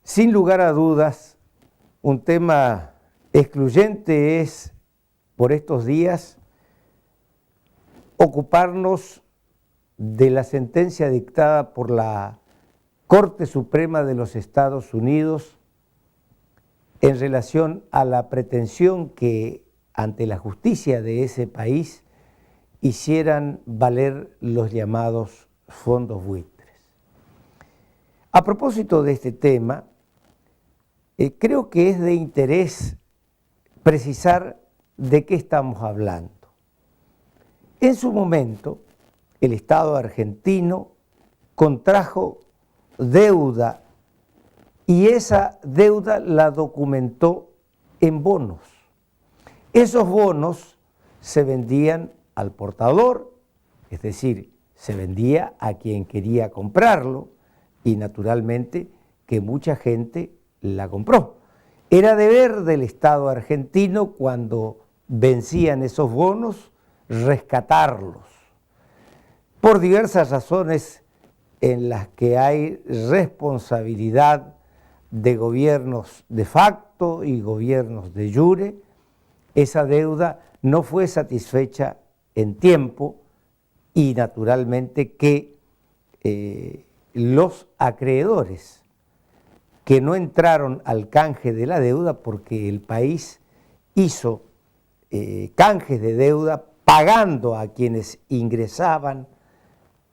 Sin lugar a dudas, un tema excluyente es, por estos días, ocuparnos de la sentencia dictada por la Corte Suprema de los Estados Unidos en relación a la pretensión que ante la justicia de ese país hicieran valer los llamados fondos buitres. A propósito de este tema, creo que es de interés precisar de qué estamos hablando. En su momento, el Estado argentino contrajo deuda y esa deuda la documentó en bonos. Esos bonos se vendían al portador, es decir, se vendía a quien quería comprarlo y naturalmente que mucha gente la compró. Era deber del Estado argentino, cuando vencían esos bonos, rescatarlos. Por diversas razones en las que hay responsabilidad de gobiernos de facto y gobiernos de jure, esa deuda no fue satisfecha en tiempo y naturalmente que los acreedores que no entraron al canje de la deuda, porque el país hizo canjes de deuda pagando a quienes ingresaban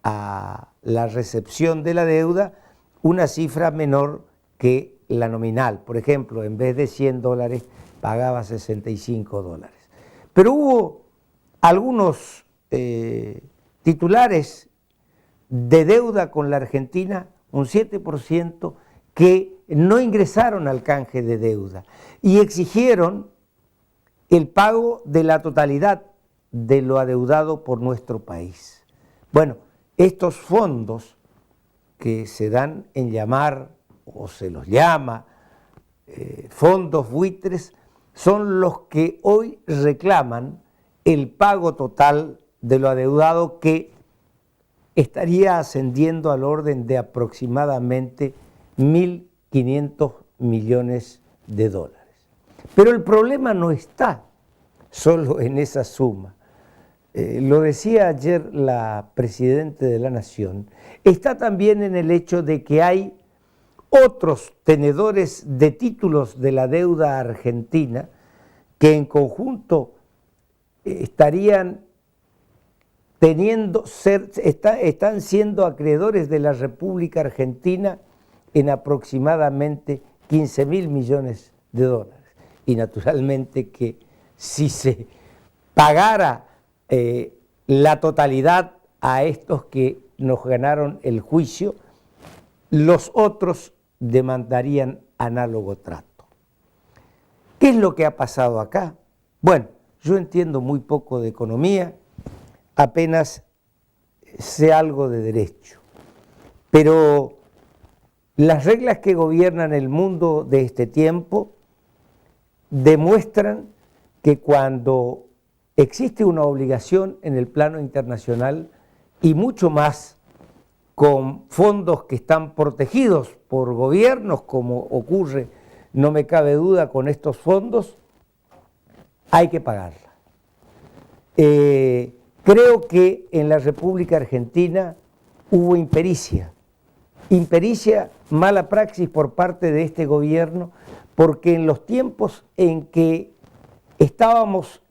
a la recepción de la deuda una cifra menor que la nominal. Por ejemplo, en vez de $100 pagaba $65. Pero hubo algunos titulares de deuda con la Argentina, un 7%, que no ingresaron al canje de deuda y exigieron el pago de la totalidad de lo adeudado por nuestro país. Bueno, estos fondos que se dan en llamar, o se los llama, fondos buitres, son los que hoy reclaman el pago total de lo adeudado, que estaría ascendiendo al orden de aproximadamente 1.500 millones de dólares. Pero el problema no está solo en esa suma. Lo decía ayer la Presidenta de la Nación, está también en el hecho de que hay otros tenedores de títulos de la deuda argentina que en conjunto estarían están siendo acreedores de la República Argentina en aproximadamente 15.000 millones de dólares. Y naturalmente que si se pagara la totalidad a estos que nos ganaron el juicio, los otros demandarían análogo trato. ¿Qué es lo que ha pasado acá? Bueno, yo entiendo muy poco de economía, apenas sé algo de derecho, pero las reglas que gobiernan el mundo de este tiempo demuestran que cuando existe una obligación en el plano internacional, y mucho más con fondos que están protegidos por gobiernos, como ocurre, no me cabe duda, con estos fondos, hay que pagarla. Creo que en la República Argentina hubo impericia, mala praxis por parte de este gobierno, porque en los tiempos en que estábamos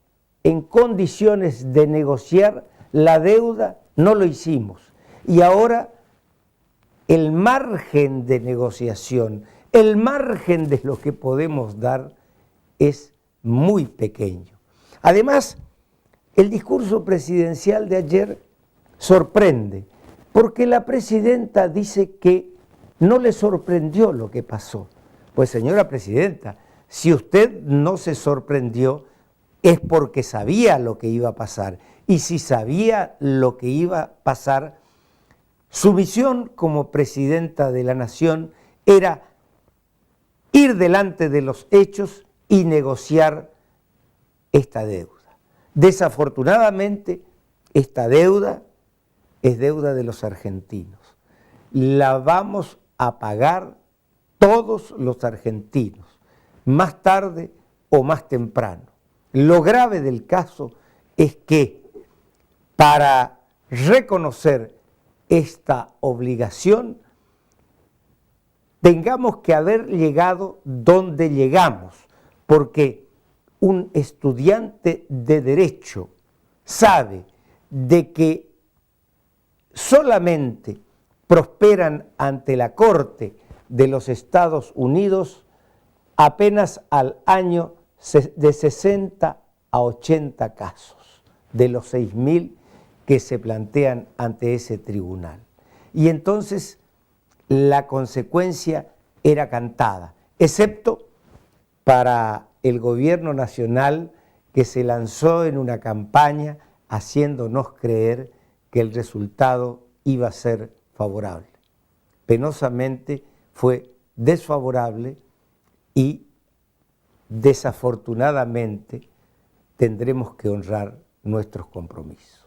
en condiciones de negociar la deuda, no lo hicimos. Y ahora el margen de negociación, el margen de lo que podemos dar es muy pequeño. Además, el discurso presidencial de ayer sorprende, porque la presidenta dice que no le sorprendió lo que pasó. Pues señora presidenta, si usted no se sorprendió es porque sabía lo que iba a pasar. Y si sabía lo que iba a pasar, su misión como presidenta de la nación era ir delante de los hechos y negociar esta deuda. Desafortunadamente, esta deuda es deuda de los argentinos. La vamos a pagar todos los argentinos, más tarde o más temprano. Lo grave del caso es que para reconocer esta obligación tengamos que haber llegado donde llegamos, porque un estudiante de Derecho sabe de que solamente prosperan ante la Corte de los Estados Unidos apenas al año de 60 a 80 casos, de los 6.000 que se plantean ante ese tribunal. Y entonces la consecuencia era cantada, excepto para el gobierno nacional que se lanzó en una campaña haciéndonos creer que el resultado iba a ser favorable. Penosamente fue desfavorable y desafortunadamente tendremos que honrar nuestros compromisos.